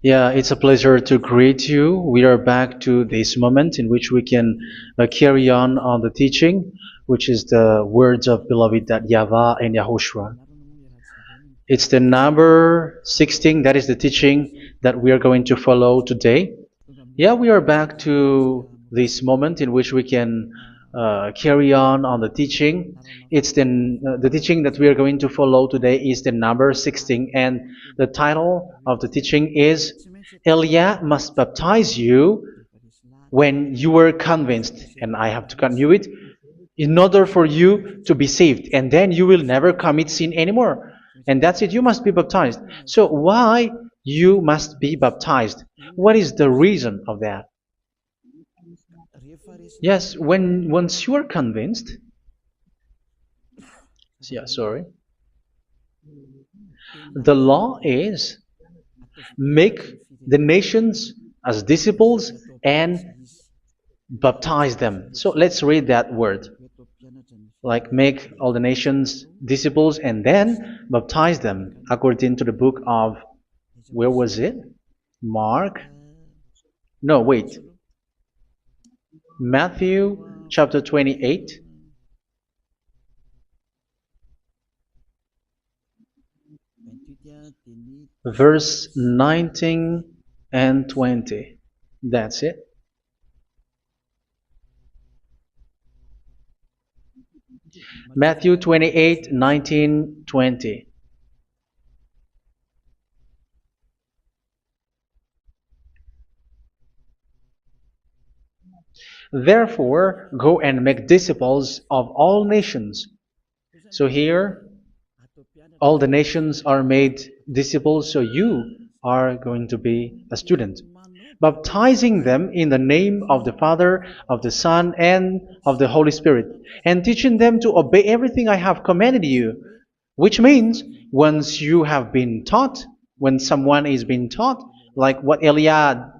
Yeah, it's a pleasure to greet you. We are back to this moment in which we can carry on the teaching, which is the words of beloved that YAHVAH and YAHOSHUA. It's the number 16, that is the teaching that we are going to follow today. Yeah, we are back to this moment in which we can carry on the teaching. It's the teaching that we are going to follow today is the number 16, and the title of the teaching is Elia must baptize you when you were convinced, and I have to continue it, in order for you to be saved, and then you will never commit sin anymore. And that's it, you must be baptized. So why you must be baptized? What is the reason of that? Yes, when once you are convinced, yeah, sorry, the law is make the nations as disciples and baptize them. So let's read that word. Like make all the nations disciples and then baptize them according to the book of, where was it? Mark? No, wait. Matthew chapter 28. Verse 19 and 20. That's it. Matthew 28, 19, 20. Therefore, go and make disciples of all nations. So here, all the nations are made disciples, so you are going to be a student. Baptizing them in the name of the Father, of the Son, and of the Holy Spirit, and teaching them to obey everything I have commanded you. Which means, once you have been taught, when someone is being taught, like what Elia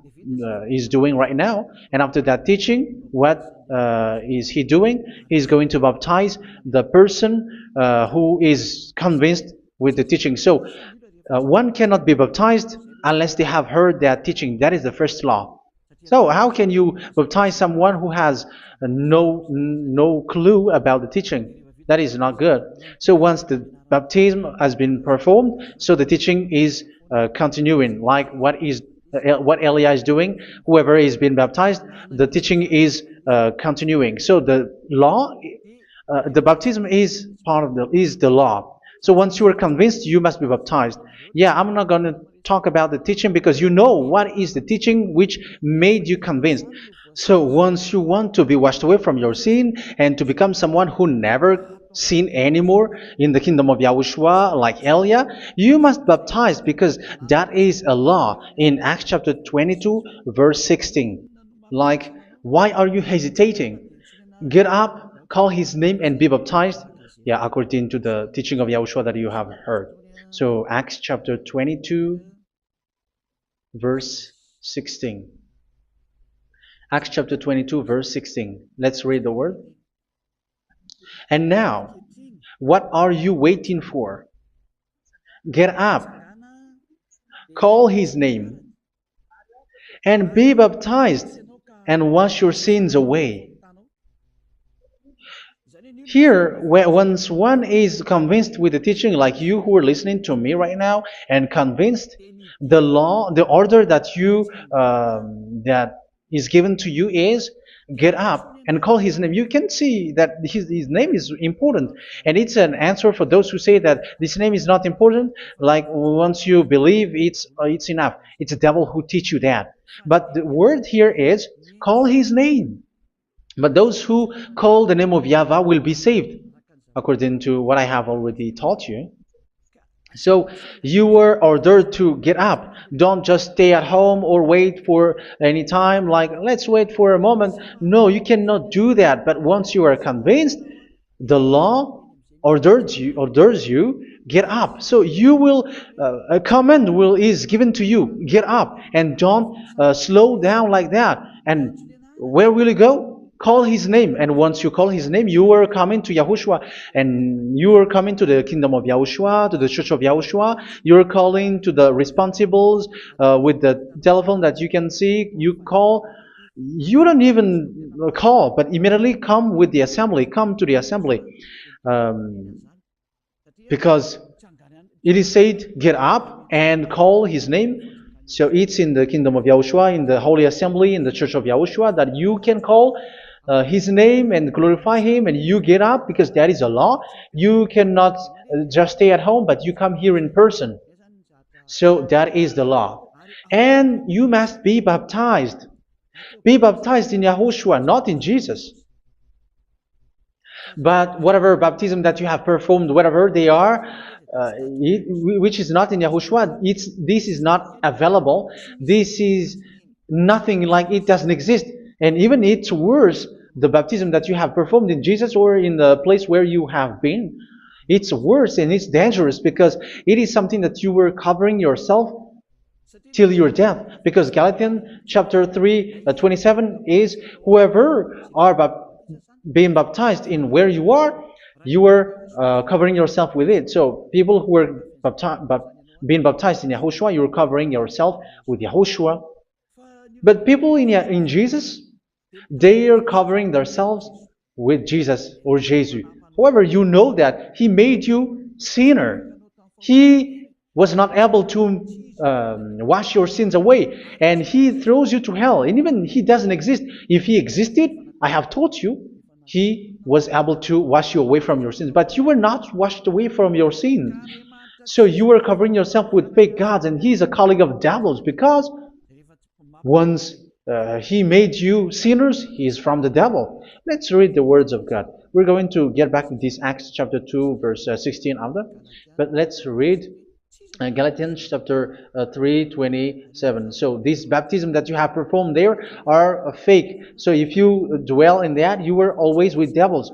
is doing right now, and after that teaching, what is he doing? He's going to baptize the person who is convinced with the teaching. So one cannot be baptized unless they have heard that teaching. That is the first law. So how can you baptize someone who has no clue about the teaching? That is not good. So once the baptism has been performed, so the teaching is continuing, like what Elia is doing. Whoever is being baptized, the teaching is continuing. So the law, the baptism is part of the law. So once you are convinced, you must be baptized. Yeah, I'm not going to talk about the teaching because you know what is the teaching which made you convinced. So once you want to be washed away from your sin and to become someone who never sin anymore in the kingdom of Yahushua, like Elia, you must baptize because that is a law in Acts chapter 22, verse 16. Like, why are you hesitating? Get up, call his name, and be baptized. Yeah, according to the teaching of Yahushua that you have heard. So Acts chapter 22, verse 16. Acts chapter 22, verse 16. Let's read the word. And now, what are you waiting for? Get up, call his name, and be baptized, and wash your sins away. Here, once one is convinced with the teaching, like you who are listening to me right now, and convinced, the law, the order that that is given to you is get up and call his name. You can see that his name is important, and it's an answer for those who say that this name is not important. Like once you believe, it's enough. It's the devil who teach you that. But the word here is call his name. But those who call the name of YAHVAH will be saved, according to what I have already taught you. So you were ordered to get up. Don't just stay at home or wait for any time, like let's wait for a moment. No, you cannot do that. But once you are convinced, the law orders you get up. So you will a command is given to you, get up, and don't slow down like that. And where will you go? call his name. And once you call his name, you are coming to Yahushua. And you are coming to the kingdom of Yahushua, to the church of Yahushua. You are calling to the responsibles with the telephone that you can see. You call. You don't even call, but immediately come with the assembly. Come to the assembly. Um, because it is said, get up and call his name. So it's in the kingdom of Yahushua, in the holy assembly, in the church of Yahushua, that you can call his name and glorify him, and you get up because that is a law. You cannot just stay at home, but you come here in person. So that is the law. And you must be baptized. Be baptized in Yahushua, not in Jesus. But whatever baptism that you have performed, whatever they are, which is not in Yahushua, this is not available. This is nothing, like it doesn't exist. And even it's worse, the baptism that you have performed in Jesus or in the place where you have been. It's worse and it's dangerous because it is something that you were covering yourself till your death. Because Galatians chapter 3, 27 is, whoever are being baptized in where you are covering yourself with it. So people who were being baptized in Yahushua, you're covering yourself with Yahushua. But people in Jesus, they are covering themselves with Jesus or Jesus. However, you know that he made you sinner. He was not able to wash your sins away, and he throws you to hell. And even he doesn't exist. If he existed, I have told you, he was able to wash you away from your sins. But you were not washed away from your sins. So you were covering yourself with fake gods, and he's a colleague of devils, because once he made you sinners, he is from the devil. Let's read the words of God. We're going to get back to this Acts chapter 2, verse 16 after. But let's read Galatians chapter 3, 27. So this baptism that you have performed there are fake. So if you dwell in that, you were always with devils.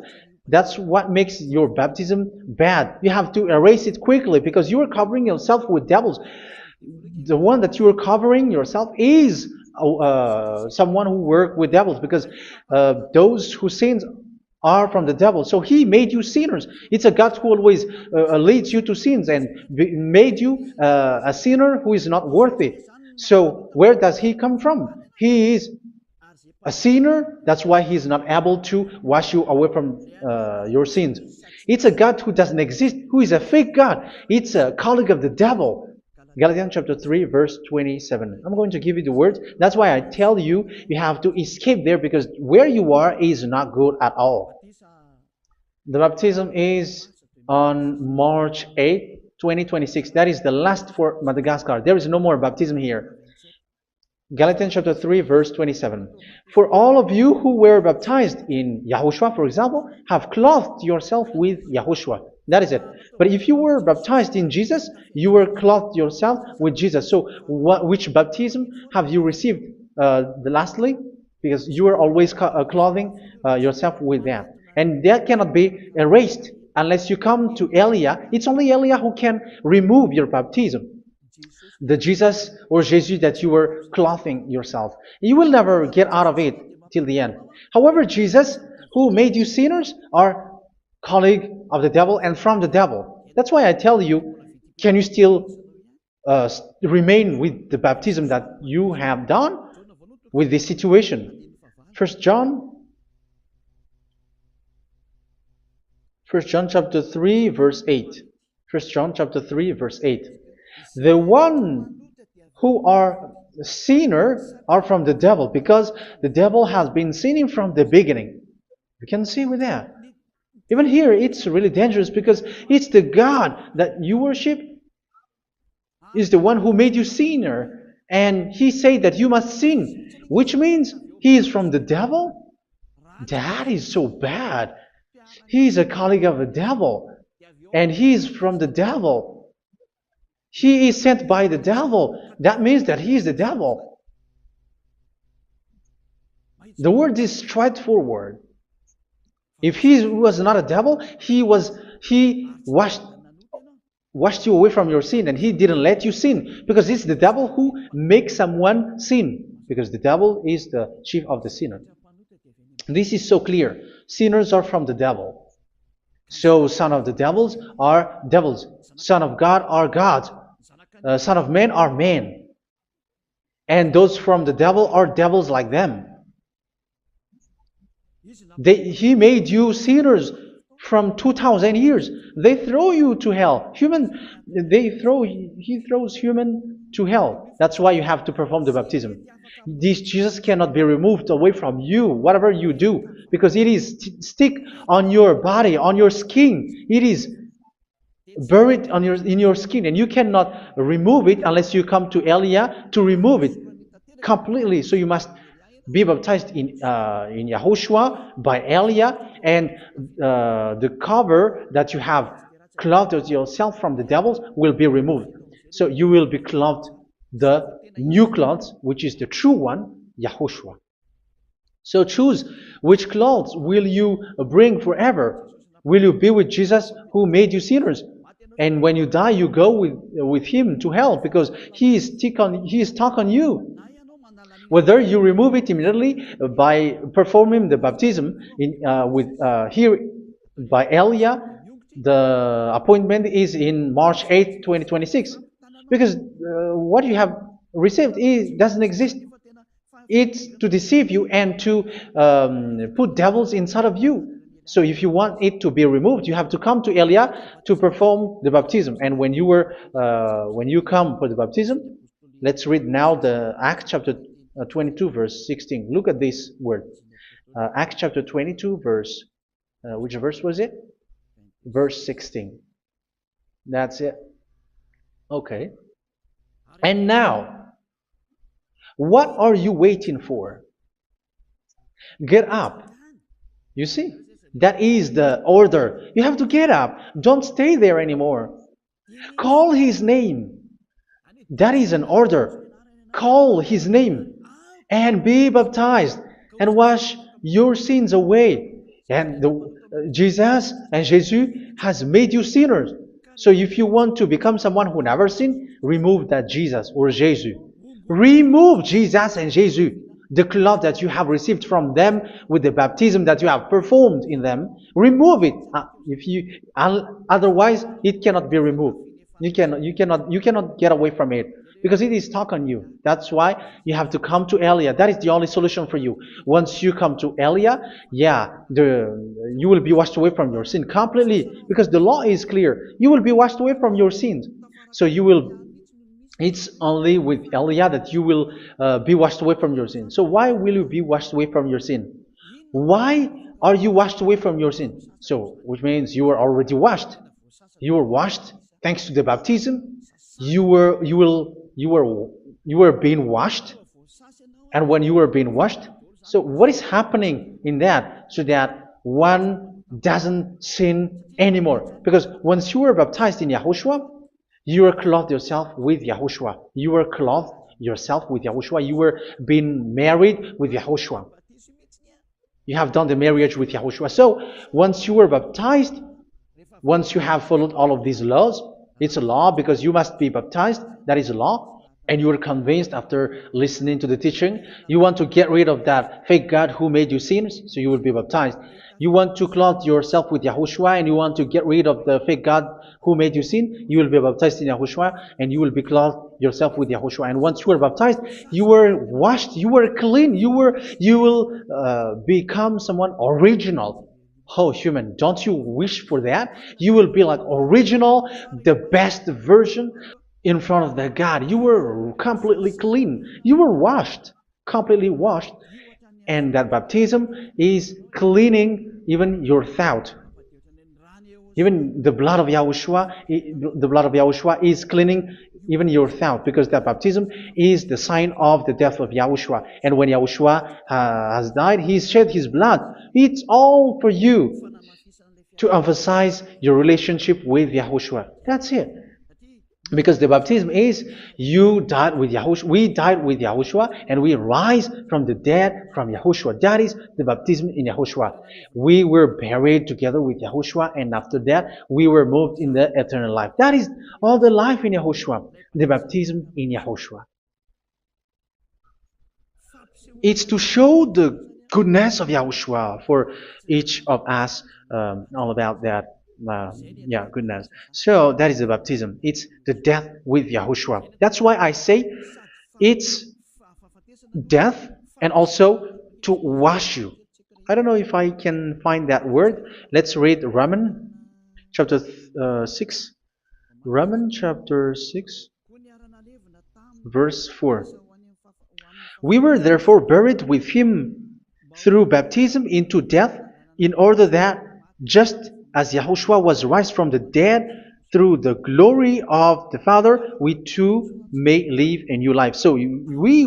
That's what makes your baptism bad. You have to erase it quickly because you are covering yourself with devils. The one that you are covering yourself is someone who worked with devils, because those who sins are from the devil. So he made you sinners. It's a God who always leads you to sins and made you a sinner who is not worthy. So where does he come from? He is a sinner. That's why he is not able to wash you away from your sins. It's a God who doesn't exist, who is a fake God. It's a colleague of the devil. Galatians chapter 3, verse 27. I'm going to give you the words. That's why I tell you, you have to escape there, because where you are is not good at all. The baptism is on March 8, 2026. That is the last for Madagascar. There is no more baptism here. Galatians chapter 3, verse 27. For all of you who were baptized in Yahushua, for example, have clothed yourself with Yahushua. That is it. But if you were baptized in Jesus, you were clothed yourself with Jesus. So which baptism have you received lastly? Because you are always clothing yourself with that. And that cannot be erased unless you come to Elia. It's only Elia who can remove your baptism. The Jesus or Jesus that you were clothing yourself. You will never get out of it till the end. However, Jesus, who made you sinners, are colleague of the devil and from the devil. That's why I tell you, can you still remain with the baptism that you have done with this situation? First John chapter 3, verse 8. First John chapter 3, verse 8. The one who are sinner are from the devil, because the devil has been sinning from the beginning. You can see with that. Even here, it's really dangerous, because it's the God that you worship is the one who made you sinner. And he said that you must sin, which means he is from the devil. That is so bad. He is a colleague of the devil. And he is from the devil. He is sent by the devil. That means that he is the devil. The word is straightforward. If he was not a devil, he washed you away from your sin, and he didn't let you sin, because it's the devil who makes someone sin, because the devil is the chief of the sinner. This is so clear. Sinners are from the devil. So son of the devils are devils. Son of God are God. Son of men are men. And those from the devil are devils like them. He made you sinners from 2000 years. They throw you to hell. He throws human to hell. That's why you have to perform the baptism. This Jesus cannot be removed away from you, whatever you do, because it is stick on your body, on your skin. It is buried in your skin, and you cannot remove it unless you come to Elia to remove it completely. So you must be baptized in Yahushua by Elia, and the cover that you have clothed yourself from the devils will be removed. So you will be clothed the new clothes, which is the true one, Yahushua. So choose which clothes will you bring forever. Will you be with Jesus who made you sinners? And when you die, you go with him to hell because he is stuck on you. Whether you remove it immediately by performing the baptism here by Elia, the appointment is in March 8, 2026. Because what you have received doesn't exist. It's to deceive you and to put devils inside of you. So if you want it to be removed, you have to come to Elia to perform the baptism. And when you come for the baptism, let's read now the Acts chapter 22 verse 16. Look at this word. Acts chapter 22 verse, which verse was it? Verse 16. That's it. Okay. And now, what are you waiting for? Get up. You see, that is the order. You have to get up. Don't stay there anymore. Call his name. That is an order. Call his name and be baptized and wash your sins away. And Jesus has made you sinners. So if you want to become someone who never sinned, remove that Jesus or Jesus. Remove Jesus and Jesus, the cloth that you have received from them with the baptism that you have performed in them. Remove it. Otherwise, it cannot be removed. You cannot get away from it because it is stuck on you. That's why you have to come to Elia. That is the only solution for you. Once you come to Elia, you will be washed away from your sin completely because the law is clear. You will be washed away from your sins. So it's only with Elia that you will be washed away from your sin. So why will you be washed away from your sin? Why are you washed away from your sin? So, which means you were already washed. You were washed thanks to the baptism. You were being washed, and when you were being washed, so what is happening in that? So that one doesn't sin anymore. Because once you were baptized in Yahushua, you were clothed yourself with Yahushua. You were clothed yourself with Yahushua. You were being married with Yahushua. You have done the marriage with Yahushua. So once you were baptized, once you have followed all of these laws, it's a law because you must be baptized. That is a law. And you are convinced after listening to the teaching, you want to get rid of that fake God who made you sinners, so you will be baptized. You want to clothe yourself with Yahushua and you want to get rid of the fake God who made you sin, you will be baptized in Yahushua and you will be clothed yourself with Yahushua. And once you are baptized, you were washed, you were clean, you will become someone original. Oh, human, don't you wish for that? You will be like original, the best version in front of the God. You were completely clean. You were washed, completely washed. And that baptism is cleaning even your thought. Even the blood of Yahushua is cleaning even your thought, because that baptism is the sign of the death of Yahushua. And when Yahushua has died, he shed his blood. It's all for you to emphasize your relationship with Yahushua. That's it. Because the baptism is you died with Yahushua, we died with Yahushua, and we rise from the dead from Yahushua. That is the baptism in Yahushua. We were buried together with Yahushua, and after that we were moved in the eternal life. That is all the life in Yahushua, the baptism in Yahushua. It's to show goodness of Yahushua for each of us, all about that. Yeah, goodness. So that is the baptism. It's the death with Yahushua. That's why I say it's death and also to wash you. I don't know if I can find that word. Let's read Roman chapter 6. Roman chapter 6, verse 4. We were therefore buried with him through baptism into death, in order that, just as Yahushua was raised from the dead through the glory of the Father, we too may live a new life. So we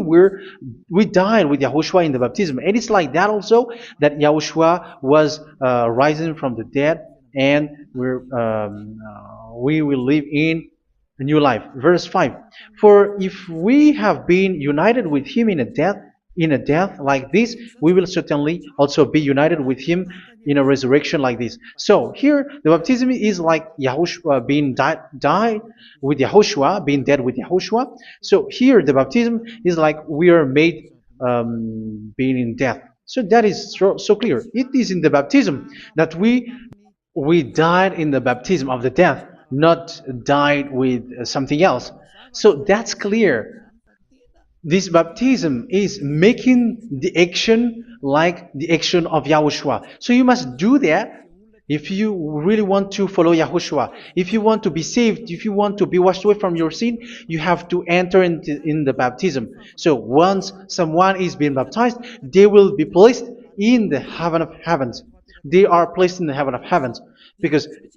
died with Yahushua in the baptism, and it's like that also that Yahushua was rising from the dead, and we will live in a new life. Verse 5. For if we have been united with him in a death like this, we will certainly also be united with him in a resurrection like this. So here the baptism is like Yahushua being died with Yahushua, being dead with Yahushua. So here the baptism is like we are made being in death. So that is so clear. It is in the baptism that we died in the baptism of the death, not died with something else. So that's clear. This baptism is making the action like the action of Yahushua. So you must do that if you really want to follow Yahushua. If you want to be saved, if you want to be washed away from your sin, you have to enter in the baptism. So once someone is being baptized, they will be placed in the heaven of heavens. They are placed in the heaven of heavens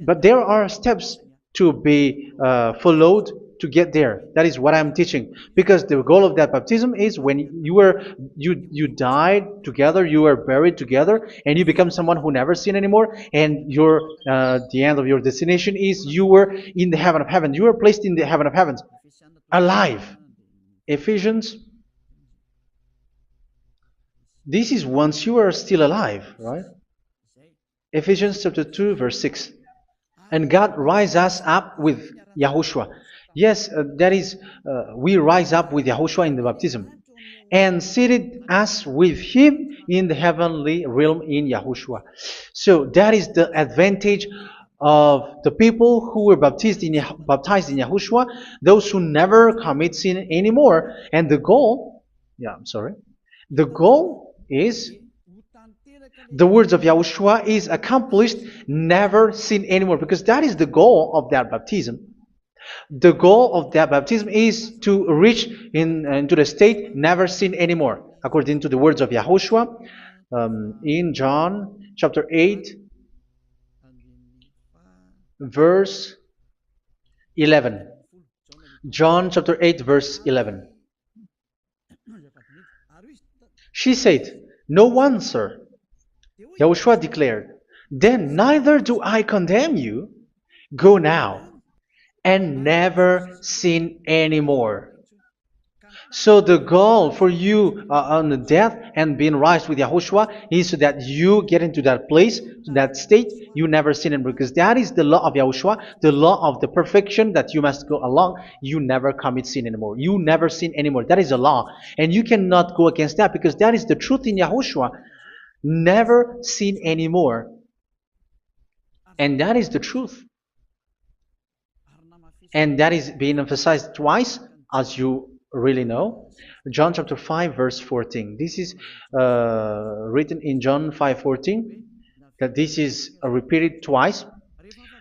but there are steps to be followed to get there. That is what I'm teaching. Because the goal of that baptism is when you died together, you were buried together, and you become someone who never sin anymore. And the end of your destination is you were in the heaven of heaven. You were placed in the heaven of heavens, alive. Ephesians. This is once you are still alive, right? Ephesians chapter 2, verse 6. And God rise us up with Yahushua. Yes, that is, we rise up with Yahushua in the baptism. And seated us with him in the heavenly realm in Yahushua. So that is the advantage of the people who were baptized in Yahushua, those who never commit sin anymore. And the goal is the words of Yahushua is accomplished, never sin anymore, because that is the goal of that baptism. The goal of that baptism is to reach into the state never sin anymore, according to the words of Yahushua in John chapter 8, verse 11. John chapter 8, verse 11. She said, "No one, sir." Yahushua declared, "Then neither do I condemn you. Go now and never sin anymore." So the goal for you on the death and being raised with Yahushua is so that you get into that place, to that state, you never sin anymore. Because that is the law of Yahushua, the law of the perfection that you must go along. You never commit sin anymore. You never sin anymore. That is a law. And you cannot go against that because that is the truth in Yahushua. Never sin anymore. And that is the truth. And that is being emphasized twice, as you really know. John chapter 5, verse 14. This is written in John 5:14, that this is repeated twice.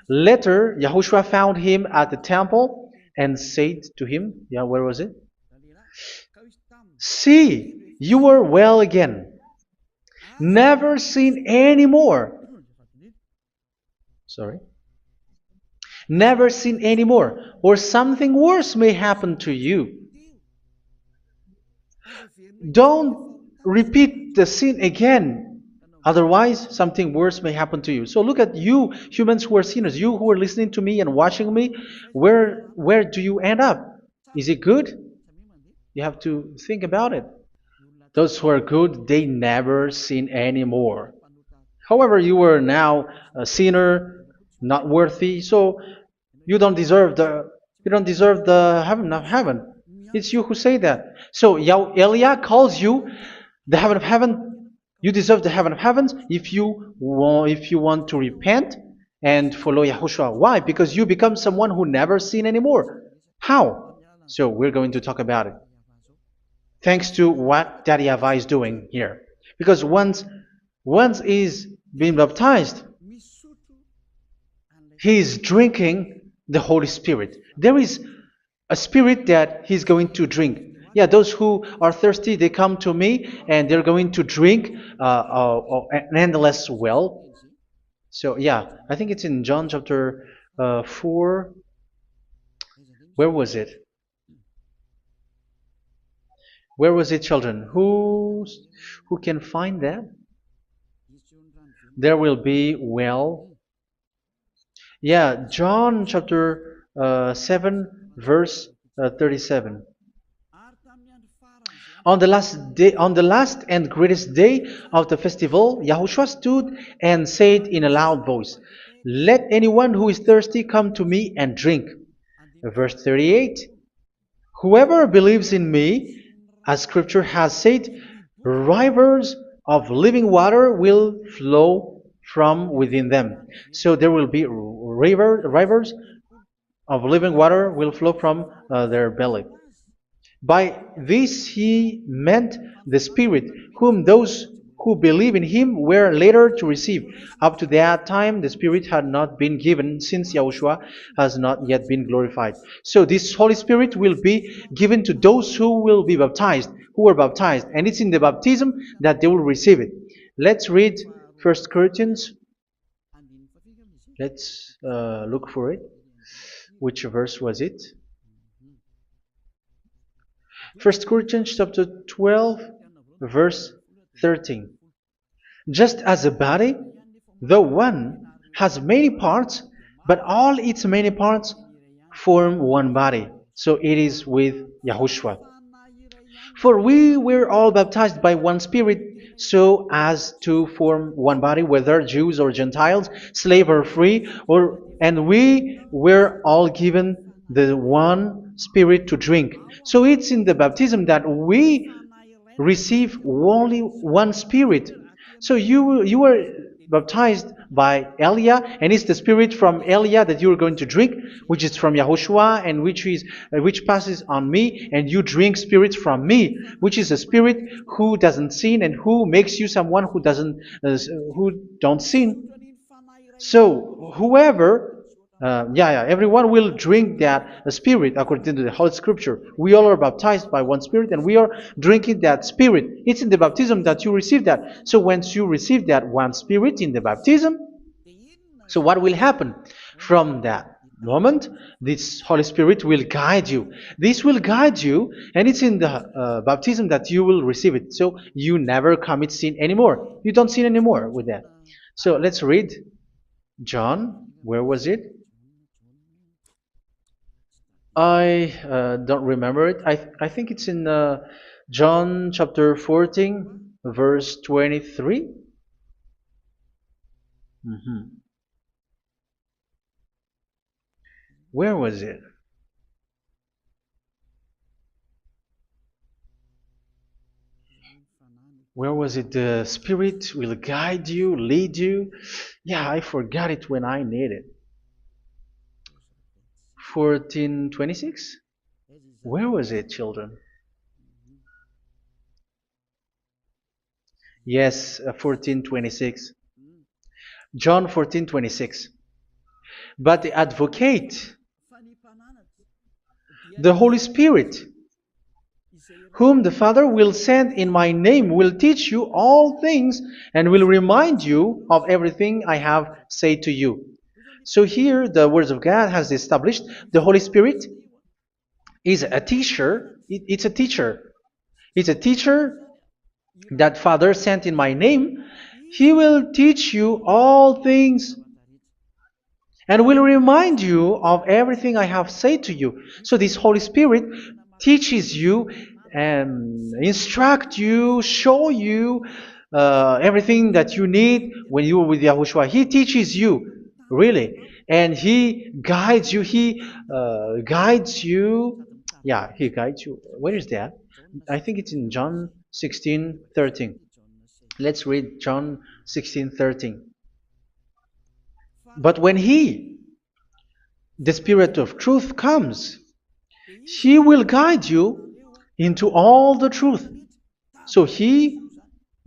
Later, Yahushua found him at the temple and said to him, where was it? "See, you are well again. Never sin anymore." Sorry. Never sin anymore, or something worse may happen to you. Don't repeat the sin again. Otherwise, something worse may happen to you. So look at you, humans who are sinners, you who are listening to me and watching me. Where do you end up? Is it good? You have to think about it. Those who are good, they never sin anymore. However, you are now a sinner, not worthy, so you don't deserve the heaven of heaven. It's you who say that. So Eliah calls you the heaven of heaven You deserve the heaven of heavens if you want to repent and follow Yahushua. Why? Because you become someone who never sin anymore. How? So we're going to talk about it. Thanks to what Daddy YAHVAH is doing here. Because once he's been baptized, he is drinking the Holy Spirit. There is a spirit that he's going to drink. Yeah, those who are thirsty, they come to me and they're going to drink an endless well. So, yeah, I think it's in John chapter 4. Where was it? Where was it, children? Who can find that? There will be well. Yeah, John chapter 7, verse 37. On the last and greatest day of the festival, Yahushua stood and said in a loud voice, "Let anyone who is thirsty come to me and drink." Verse 38, "Whoever believes in me, as Scripture has said, rivers of living water will flow from within them." So there will be rivers of living water will flow from their belly. By this he meant the Spirit, whom those who believe in him were later to receive. Up to that time, the Spirit had not been given, since Yahushua has not yet been glorified. So this Holy Spirit will be given to those who will be baptized, who were baptized, and it's in the baptism that they will receive it. Let's read 1 Corinthians. Let's look for it. Which verse was it? 1 Corinthians chapter 12, verse 13. Just as a body, though one, has many parts, but all its many parts form one body. So it is with Yahushua. For we were all baptized by one Spirit, so as to form one body, whether Jews or Gentiles, slave or free, and we were all given the one Spirit to drink. So it's in the baptism that we receive only one Spirit. So you were baptized by Elia, and it's the Spirit from Elia that you are going to drink, which is from Yahushua, and which passes on me, and you drink Spirit from me, which is a Spirit who doesn't sin and who makes you someone who don't sin. So whoever everyone will drink that Spirit according to the Holy Scripture. We all are baptized by one Spirit, and we are drinking that Spirit. It's in the baptism that you receive that. So once you receive that one Spirit in the baptism, so what will happen? From that moment, this Holy Spirit will guide you. This will guide you, and it's in the baptism that you will receive it. So you never commit sin anymore. You don't sin anymore with that. So let's read John. Where was it? I don't remember it. I think it's in John chapter 14, verse 23. Mhm. Where was it? Where was it? The Spirit will guide you, lead you. Yeah, I forgot it when I need it. 14:26? Where was it, children? Yes, 14:26. John 14:26. But the advocate, the Holy Spirit, whom the Father will send in my name, will teach you all things and will remind you of everything I have said to you. So here the words of God has established the Holy Spirit is a teacher. It's a teacher. It's a teacher that Father sent in my name. He will teach you all things and will remind you of everything I have said to you. So this Holy Spirit teaches you and instruct you, show you everything that you need when you are with Yahushua. He teaches you, really, and He guides you. He guides you. Yeah, He guides you. Where is that? I think it's in John 16:13. Let's read John 16:13. But when He, the Spirit of truth, comes, He will guide you into all the truth. So He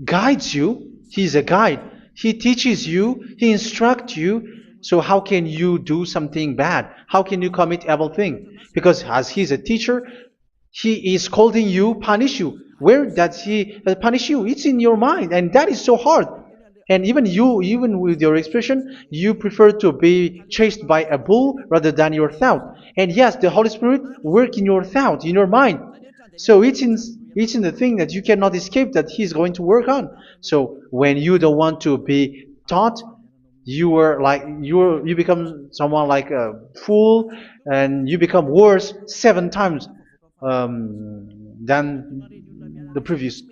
guides you. He's a guide. He teaches you. He instructs you. So how can you do something bad? How can you commit evil thing? Because as He's a teacher, He is scolding you, punish you. Where does He punish you? It's in your mind, and that is so hard. And even you, even with your expression, you prefer to be chased by a bull rather than your thought. And yes, the Holy Spirit work in your thought, in your mind. So it's in the thing that you cannot escape that He's going to work on. So when you don't want to be taught, you become someone like a fool, and you become worse 7 times than the previous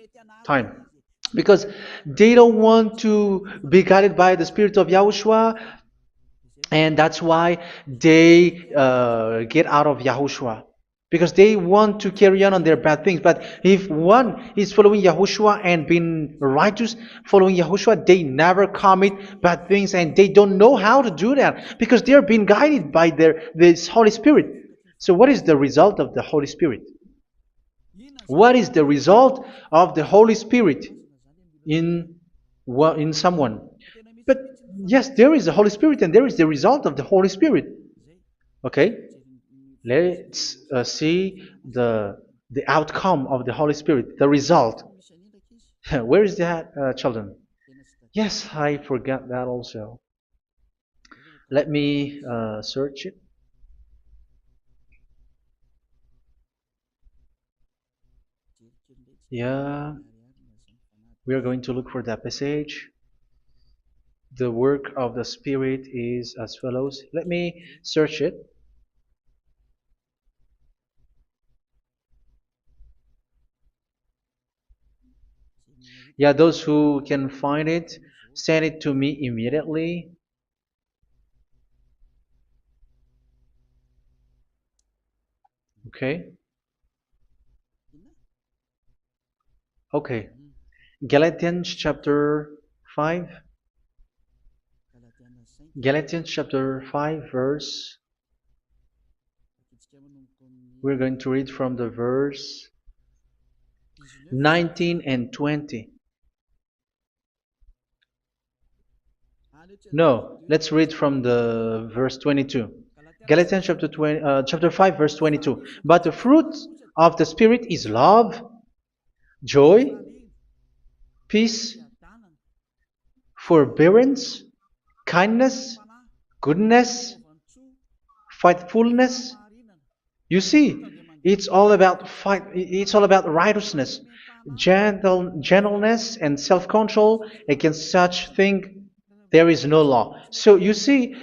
time, because they don't want to be guided by the Spirit of Yahushua, and that's why they get out of Yahushua, because they want to carry on their bad things. But if one is following Yahushua and being righteous, following Yahushua, they never commit bad things, and they don't know how to do that because they are being guided by this Holy Spirit. So what is the result of the Holy Spirit? What is the result of the Holy Spirit in in someone? But yes, there is the Holy Spirit, and there is the result of the Holy Spirit. Okay, let's see the outcome of the Holy Spirit, the result. Where is that, children? Yes, I forgot that also. Let me search it. Yeah, we are going to look for that passage. The work of the Spirit is as follows. Let me search it. Yeah, those who can find it, send it to me immediately. Okay. Okay. Galatians chapter 5. Galatians chapter 5 verse. We're going to read from the verse 19 and 20. No, let's read from the verse 22. Galatians chapter 5 verse 22. But the fruit of the Spirit is love, joy, peace, forbearance, kindness, goodness, faithfulness. You see, it's all about righteousness, gentleness, and self-control. Against such thing there is no law. So you see,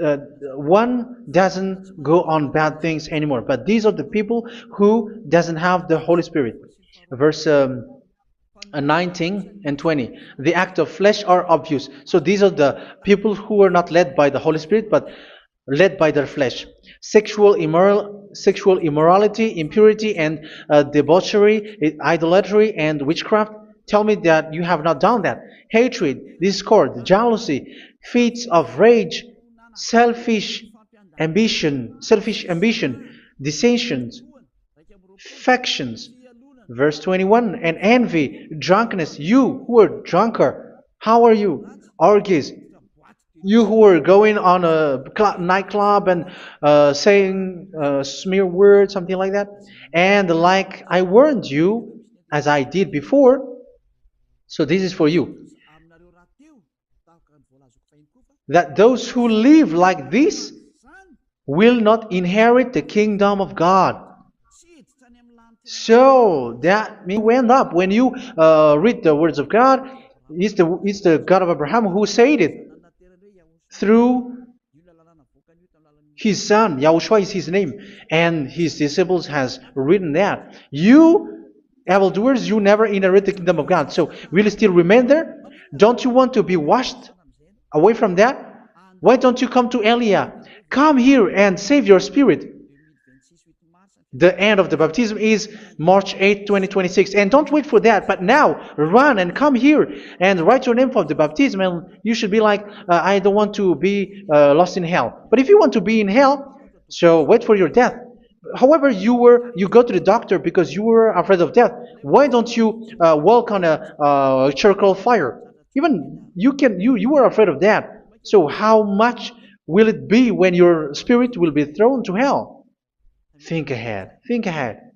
uh, one doesn't go on bad things anymore. But these are the people who doesn't have the Holy Spirit. Verse 19 and 20. The act of flesh are obvious. So these are the people who are not led by the Holy Spirit, but led by their flesh. Sexual immorality, impurity, and debauchery, idolatry, and witchcraft. Tell me that you have not done that. Hatred, discord, jealousy, fits of rage, selfish ambition, dissensions, factions. Verse 21, and envy, drunkenness. You who are drunkard, how are you? Orgies. You who are going on a nightclub and saying smear words, something like that. And like I warned you, as I did before, so this is for you, that those who live like this will not inherit the kingdom of God. So that means you end up, when you read the words of God, it's the God of Abraham who said it through his son. Yahushua is his name, and his disciples has written that. You evildoers, you never inherit the kingdom of God. So will you still remain there? Don't you want to be washed away from that? Why don't you come to Elia? Come here and save your spirit. The end of the baptism is March 8th, 2026. And don't wait for that, but now run and come here and write your name for the baptism. And you should be like, I don't want to be lost in hell. But if you want to be in hell, so wait for your death. However, you go to the doctor because you were afraid of death. Why don't you walk on a charcoal fire? Even you were afraid of that. So how much will it be when your spirit will be thrown to hell? Think ahead. Think ahead.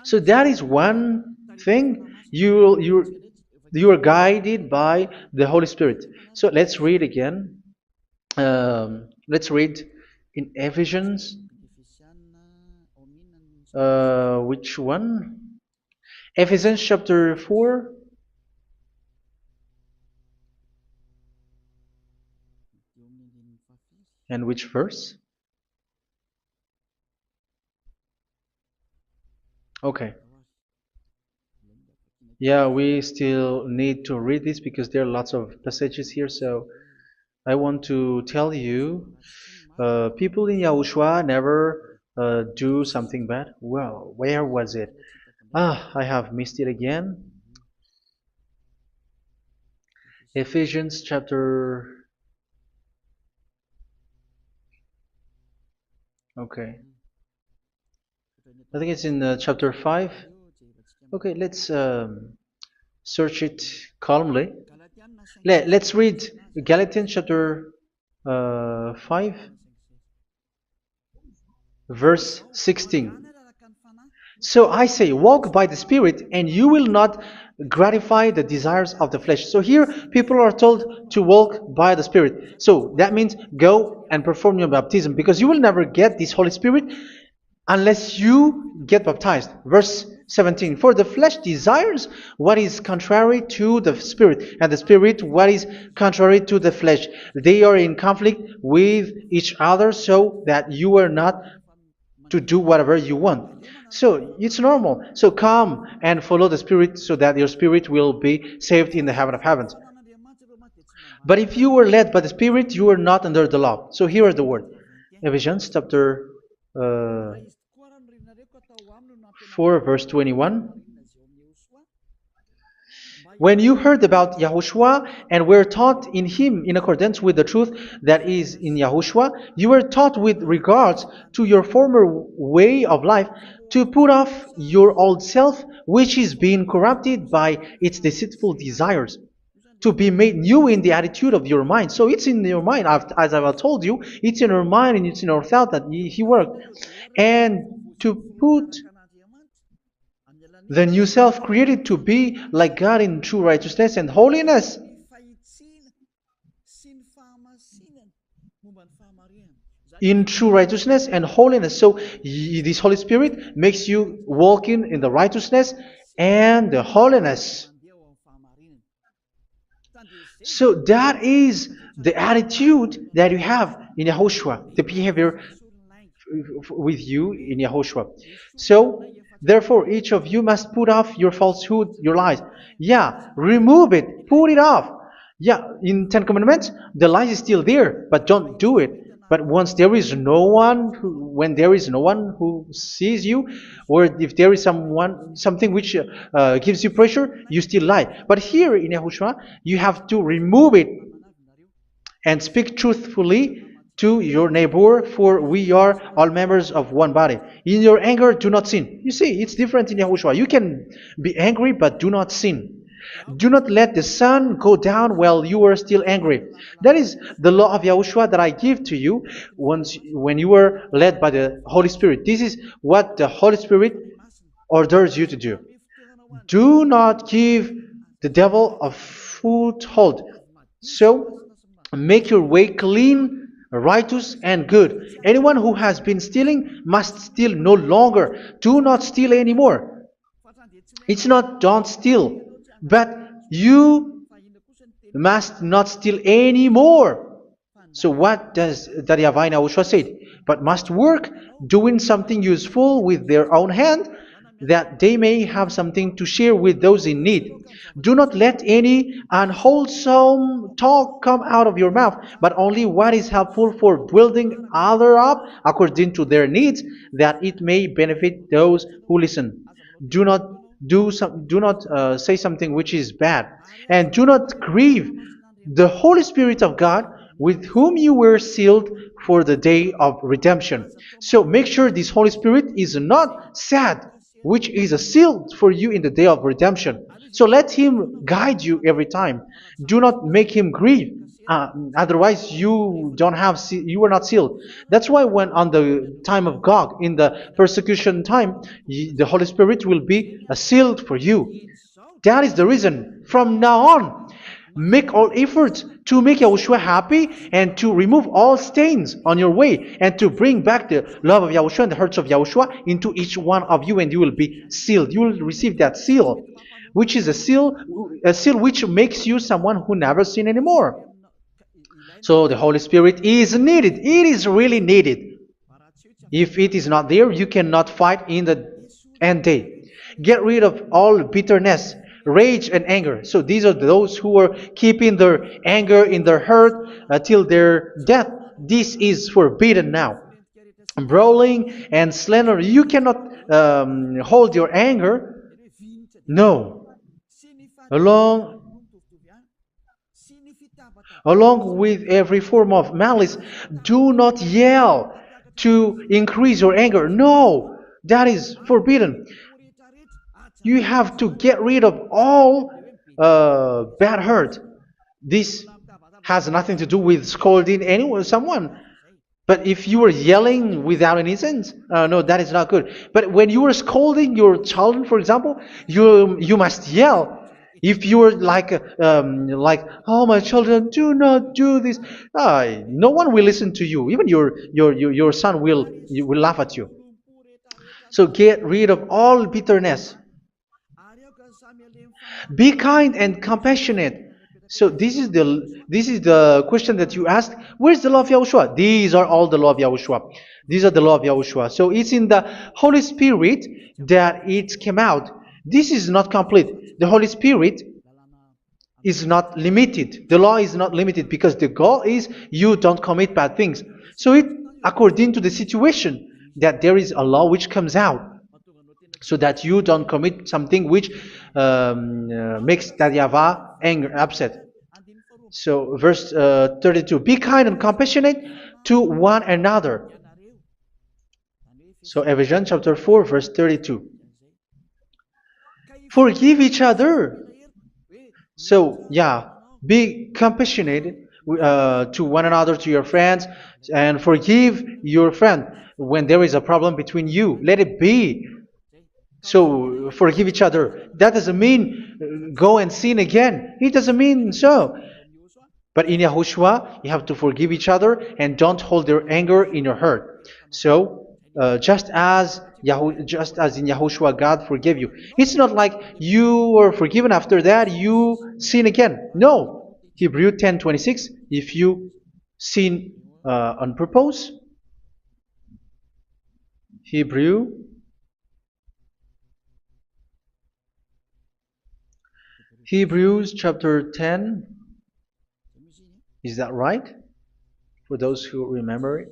So that is one thing. You are guided by the Holy Spirit. So let's read again. Let's read in Ephesians. Which one? Ephesians chapter 4. And which verse? Okay. Yeah, we still need to read this because there are lots of passages here. So I want to tell you, people in Yahushua never do something bad. Well, where was it? I have missed it again. Ephesians chapter. Okay. I think it's in chapter 5. Okay, let's search it calmly. Let's read Galatians chapter 5, verse 16. So I say, walk by the Spirit, and you will not gratify the desires of the flesh. So here, people are told to walk by the Spirit. So that means go and perform your baptism, because you will never get this Holy Spirit unless you get baptized. Verse 17. For the flesh desires what is contrary to the Spirit, and the Spirit what is contrary to the flesh. They are in conflict with each other, so that you are not to do whatever you want. So it's normal. So come and follow the Spirit so that your spirit will be saved in the heaven of heavens. But if you were led by the Spirit, you are not under the law. So here are the word. Ephesians chapter 4 verse 21. When you heard about Yahushua and were taught in him in accordance with the truth that is in Yahushua, you were taught with regards to your former way of life to put off your old self, which is being corrupted by its deceitful desires, to be made new in the attitude of your mind. So it's in your mind, as I've told you, it's in your mind and it's in your thought that he worked. And to put the new self created to be like God in true righteousness and holiness. In true righteousness and holiness. So this Holy Spirit makes you walking in the righteousness and the holiness. So that is the attitude that you have in Yahushua, the behavior with you in Yahushua. So therefore, each of you must put off your falsehood, your lies. Yeah, remove it, put it off. Yeah, in Ten Commandments, the lie is still there, but don't do it. But once there is no one, when there is no one who sees you, or if there is something which gives you pressure, you still lie. But here in Yahushua, you have to remove it and speak truthfully to your neighbor, for we are all members of one body. In your anger, do not sin. You see, it's different in Yahushua. You can be angry, but do not sin. Do not let the sun go down while you are still angry. That is the law of Yahushua that I give to you when you are led by the Holy Spirit. This is what the Holy Spirit orders you to do. Do not give the devil a foothold. So, make your way clean, righteous, and good. Anyone who has been stealing must steal no longer. Do not steal anymore. It's not don't steal, but you must not steal anymore. So what does the YAHVAH YAHOSHUA say? But must work, doing something useful with their own hand, that they may have something to share with those in need. Do not let any unwholesome talk come out of your mouth, but only what is helpful for building other up according to their needs, that it may benefit those who listen. Do not do not say something which is bad, and do not grieve the Holy Spirit of God, with whom you were sealed for the day of redemption. So make sure this Holy Spirit is not sad, which is a seal for you in the day of redemption. So let Him guide you every time. Do not make Him grieve. Otherwise, you are not sealed. That's why when on the time of God, in the persecution time, the Holy Spirit will be a sealed for you. That is the reason. From now on, make all efforts to make Yahushua happy and to remove all stains on your way and to bring back the love of Yahushua and the hearts of Yahushua into each one of you, and you will be sealed. You will receive that seal, which is a seal which makes you someone who never sin anymore. So the Holy Spirit is needed. It is really needed. If it is not there, you cannot fight in the end day. Get rid of all bitterness, rage, and anger. So these are those who are keeping their anger in their heart till their death. This is forbidden now. Brawling and slander. You cannot hold your anger. No. Along Along with every form of malice, do not yell to increase your anger. No, that is forbidden. You have to get rid of all bad hurt. This has nothing to do with scolding anyone, someone. But if you are yelling without any sense, no, that is not good. But when you are scolding your children, for example, you must yell. If you are like, oh my children, do not do this, no one will listen to you. Even your son will laugh at you. So get rid of all bitterness. Be kind and compassionate. So this is the question that you asked. Where's the law of Yahushua? These are all the law of Yahushua. These are the law of Yahushua. So it's in the Holy Spirit that it came out. This is not complete. The Holy Spirit is not limited. The law is not limited because the goal is you don't commit bad things. So it according to the situation that there is a law which comes out, so that you don't commit something which makes that YAHVAH angry, upset. So verse 32, be kind and compassionate to one another. So Ephesians chapter 4 verse 32. Forgive each other. So yeah, be compassionate to one another, to your friends, and forgive your friend when there is a problem between you. Let it be. So forgive each other. That doesn't mean go and sin again. It doesn't mean so. But in Yahushua, you have to forgive each other and don't hold their anger in your heart. So just as in Yahushua, God forgave you. It's not like you were forgiven after that you sin again. No. Hebrew 10:26. If you sin on purpose, Hebrews chapter 10. Is that right? For those who remember it.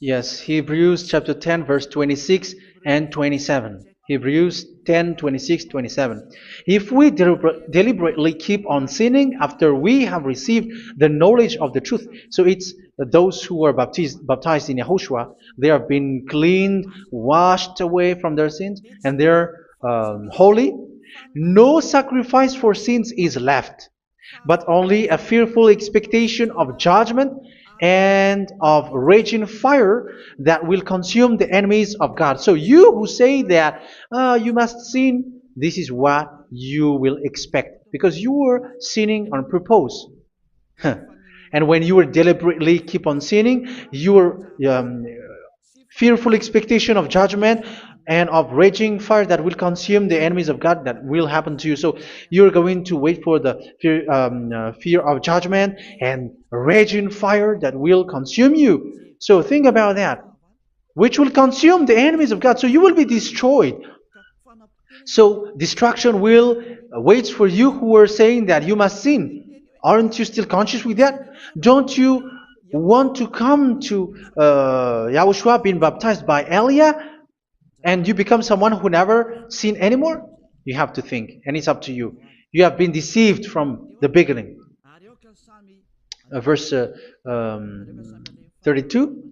Yes, Hebrews chapter 10 verse 26 and 27. Hebrews 10, 26, 27. If we deliberately keep on sinning after we have received the knowledge of the truth, so it's those who are baptized in Yahushua, they have been cleaned, washed away from their sins, and they're holy. No sacrifice for sins is left, but only a fearful expectation of judgment and of raging fire that will consume the enemies of God. So you who say that you must sin, this is what you will expect, because you were sinning on purpose. And when you were deliberately keep on sinning, your fearful expectation of judgment and of raging fire that will consume the enemies of God, that will happen to you. So you're going to wait for the fear of judgment and raging fire that will consume you. So think about that. which will consume the enemies of God. So you will be destroyed. So destruction will wait for you who are saying that you must sin. Aren't you still conscious with that? Don't you want to come to Yahushua being baptized by Elia and you become someone who never sin anymore? You have to think, and it's up to you. You have been deceived from the beginning. Verse 32.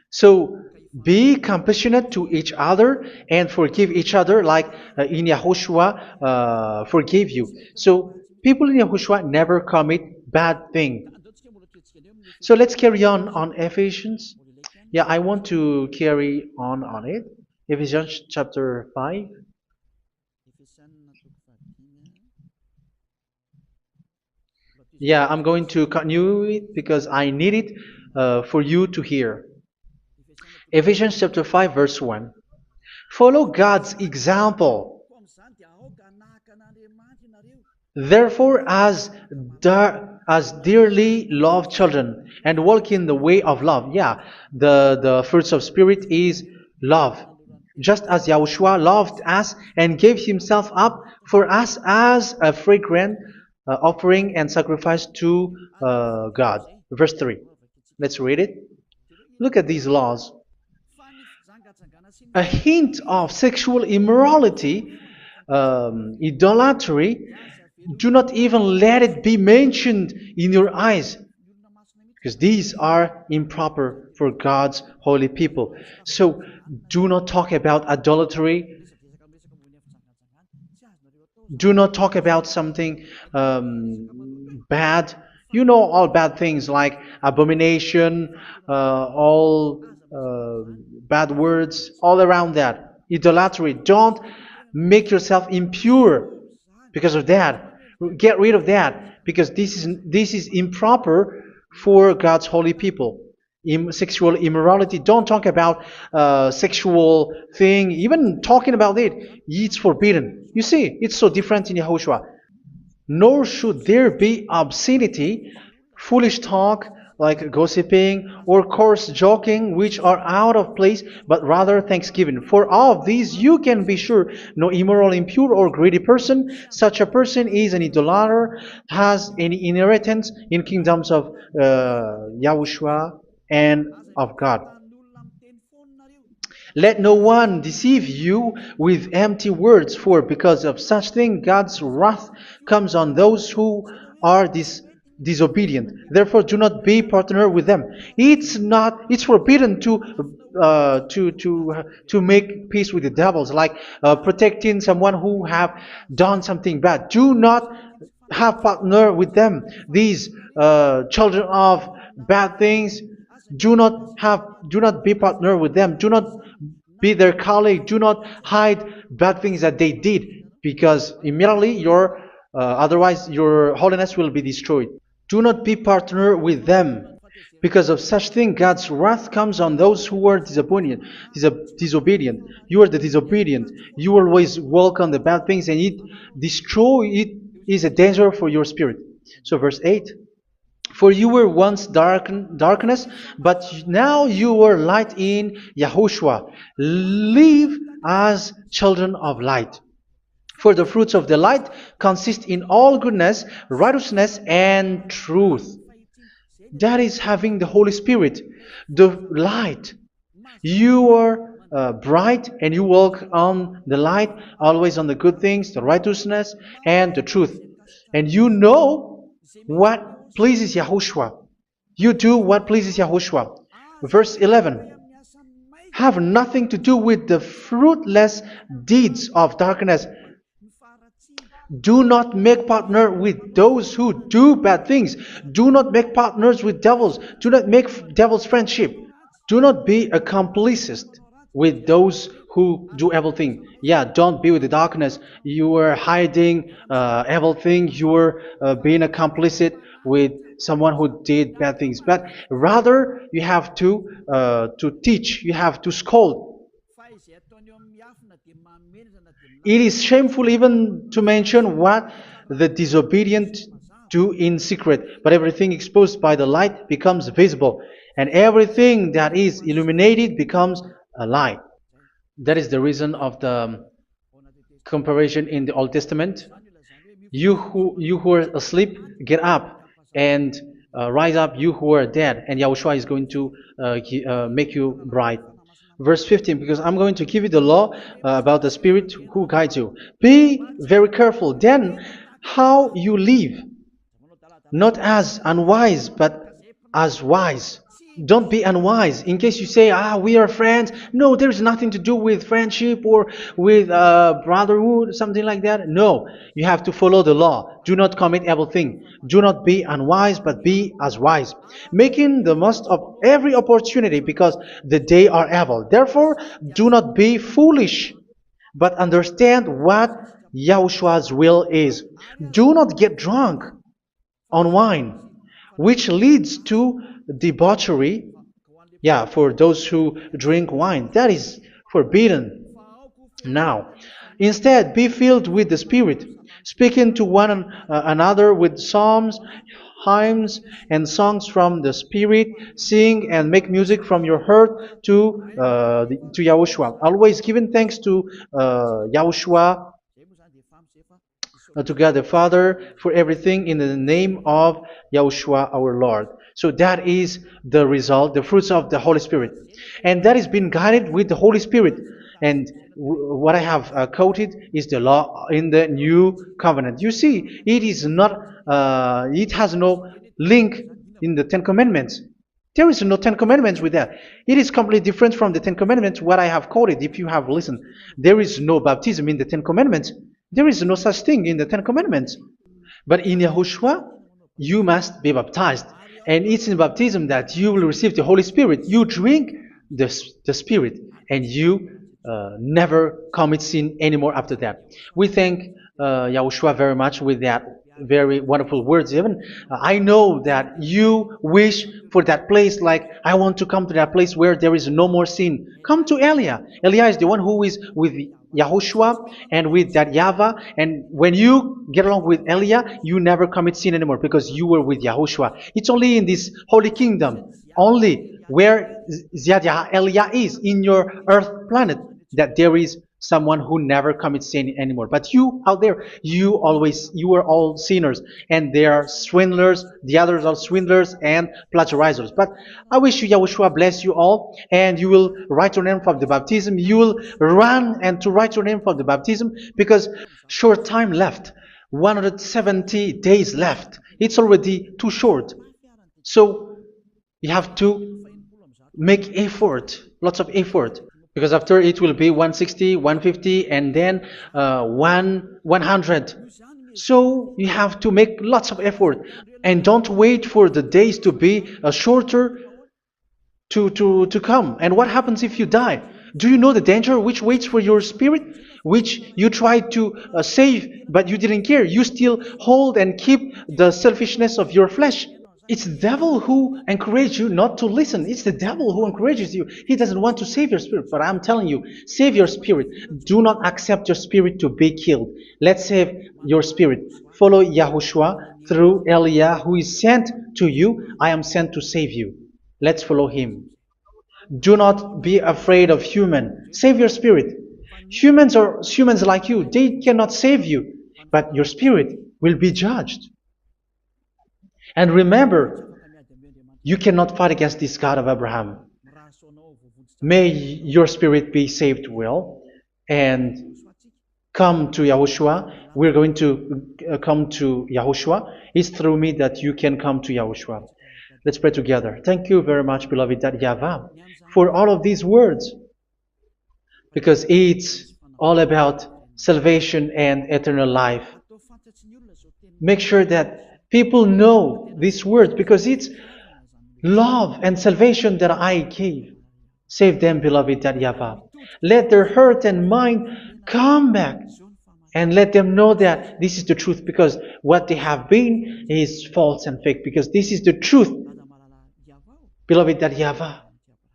So be compassionate to each other and forgive each other like in Yahushua forgave you. So people in Yahushua never commit bad thing. So let's carry on Ephesians. Yeah, I want to carry on it. Ephesians chapter 5. Yeah, I'm going to continue it because I need it for you to hear. Ephesians chapter 5 verse 1. Follow God's example. Therefore, as dearly loved children, and walk in the way of love. Yeah, the fruits of spirit is love. Just as Yahushua loved us and gave himself up for us as a fragrant offering and sacrifice to God. Verse 3. Let's read it. Look at these laws. A hint of sexual immorality, idolatry, do not even let it be mentioned in your eyes, because these are improper for God's holy people. So do not talk about idolatry. Do not talk about something bad. You know all bad things like abomination, all bad words, all around that. Idolatry. Don't make yourself impure because of that. Get rid of that because this is improper for God's holy people. Sexual immorality. Don't talk about sexual thing. Even talking about it, it's forbidden. You see, it's so different in Yahushua. Nor should there be obscenity, foolish talk like gossiping or coarse joking, which are out of place, but rather thanksgiving. For of these you can be sure: no immoral, impure, or greedy person, such a person is an idolater, has any inheritance in kingdoms of Yahushua and of God. Let no one deceive you with empty words, for because of such thing God's wrath comes on those who are disobedient. Therefore, do not be partner with them. It's forbidden to make peace with the devils, like protecting someone who have done something bad. Do not have partner with them. These children of bad things. Do not be partner with them. Do not be their colleague. Do not hide bad things that they did, because immediately otherwise your holiness will be destroyed. Do not be partner with them. Because of such thing, God's wrath comes on those who are disobedient. You are the disobedient. You always walk on the bad things, and it is a danger for your spirit. So verse 8. For you were once darkness, but now you are light in Yahushua. Live as children of light. For the fruits of the light consist in all goodness, righteousness, and truth. That is having the Holy Spirit, the light. You are bright and you walk on the light, always on the good things, the righteousness, and the truth. And you know what pleases Yahushua. You do what pleases Yahushua. Verse 11. Have nothing to do with the fruitless deeds of darkness. Do not make partner with those who do bad things. Do not make partners with devils. Do not make devils friendship. Do not be accomplices with those who do evil thing. Yeah, don't be with the darkness. You are hiding evil thing. You are being a complicit with someone who did bad things. But rather, you have to teach. You have to scold. It is shameful even to mention what the disobedient do in secret, but everything exposed by the light becomes visible, and everything that is illuminated becomes a lie. That is the reason of the comparison in the Old Testament. You who are asleep, get up and rise up, you who are dead, and Yahushua is going to make you bright. Verse 15, because I'm going to give you the law about the Spirit who guides you. Be very careful then how you live, not as unwise, but as wise. Don't be unwise. In case you say, we are friends. No, there's nothing to do with friendship or with brotherhood, something like that. No, you have to follow the law. Do not commit evil thing. Do not be unwise, but be as wise, making the most of every opportunity, because the day are evil. Therefore, do not be foolish, but understand what Yahushua's will is. Do not get drunk on wine, which leads to debauchery. Yeah, for those who drink wine, that is forbidden now. Instead, be filled with the Spirit, speaking to one another with psalms, hymns, and songs from the Spirit. Sing and make music from your heart to Yahushua. Always giving thanks to Yahushua, to God the Father, for everything in the name of Yahushua our Lord. So that is the result, the fruits of the Holy Spirit. And that is being guided with the Holy Spirit. And what I have quoted is the law in the new covenant. You see, it is not, it has no link in the Ten Commandments. There is no Ten Commandments with that. It is completely different from the Ten Commandments, what I have quoted, if you have listened. There is no baptism in the Ten Commandments. There is no such thing in the Ten Commandments. But in Yahushua, you must be baptized. And it's in baptism that you will receive the Holy Spirit. You drink the Spirit, and you never commit sin anymore after that. We thank Yahushua very much with that very wonderful words. Even I know that you wish for that place, like I want to come to that place where there is no more sin. Come to Elia. Elia is the one who is with Yahushua and with that YAHVAH, and when you get along with Elia, you never commit sin anymore because you were with Yahushua. It's only in this holy kingdom, only where Ziyadah Elia is, in your earth planet, that there is someone who never commits sin anymore. But you out there, you are all sinners, and they are swindlers. The others are swindlers and plagiarizers. But I wish you, Yahushua, bless you all, and you will write your name for the baptism. You will run and to write your name for the baptism, because short time left, 170 days left. It's already too short. So you have to make effort, lots of effort. Because after it will be 160, 150, and then 100. So you have to make lots of effort. And don't wait for the days to be shorter to come. And what happens if you die? Do you know the danger which waits for your spirit? Which you tried to save, but you didn't care. You still hold and keep the selfishness of your flesh. It's the devil who encourages you not to listen. It's the devil who encourages you. He doesn't want to save your spirit. But I'm telling you, save your spirit. Do not accept your spirit to be killed. Let's save your spirit. Follow Yahushua through Elia, who is sent to you. I am sent to save you. Let's follow him. Do not be afraid of human. Save your spirit. Humans are humans like you. They cannot save you. But your spirit will be judged. And remember, you cannot fight against this God of Abraham. May your spirit be saved well and come to Yahushua. We're going to come to Yahushua. It's through me that you can come to Yahushua. Let's pray together. Thank you very much, beloved YAHVAH, for all of these words, because it's all about salvation and eternal life. Make sure that people know these words, because it's love and salvation that I gave. Save them, beloved YAHVAH. Let their heart and mind come back, and let them know that this is the truth, because what they have been is false and fake, because this is the truth. Beloved YAHVAH,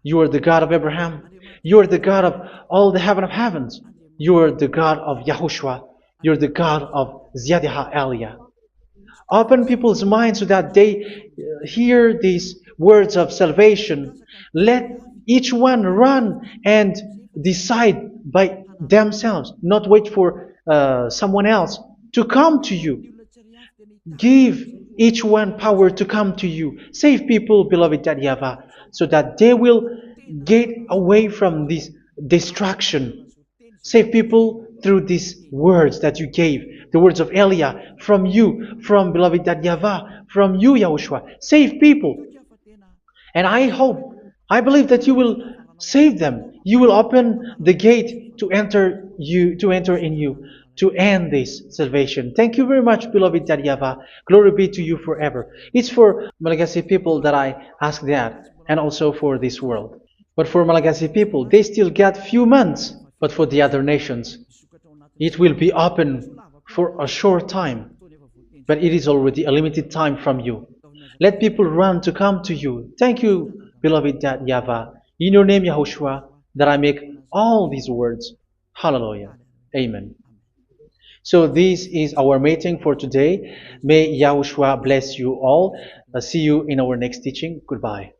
you are the God of Abraham. You are the God of all the heaven of heavens. You are the God of Yahushua. You are the God of Ziyadah Elia. Open people's minds so that they hear these words of salvation. Let Each one run and decide by themselves, not wait for someone else to come to you. Give each one power to come to you. Save people, beloved YAHVAH, so that they will get away from this distraction. Save people through these words that you gave, the words of Elia, from you, from beloved YAHVAH, from you, Yahushua. Save people. And I hope, I believe that you will save them. You will open the gate to enter in you, to end this salvation. Thank you very much, beloved YAHVAH. Glory be to you forever. It's for Malagasy people that I ask that, and also for this world. But for Malagasy people, they still got few months. But for the other nations, it will be open for a short time. But it is already a limited time from you. Let people run to come to you. Thank you, beloved YAHVAH. In your name, Yahushua, that I make all these words. Hallelujah. Amen. So this is our meeting for today. May Yahushua bless you all. See you in our next teaching. Goodbye.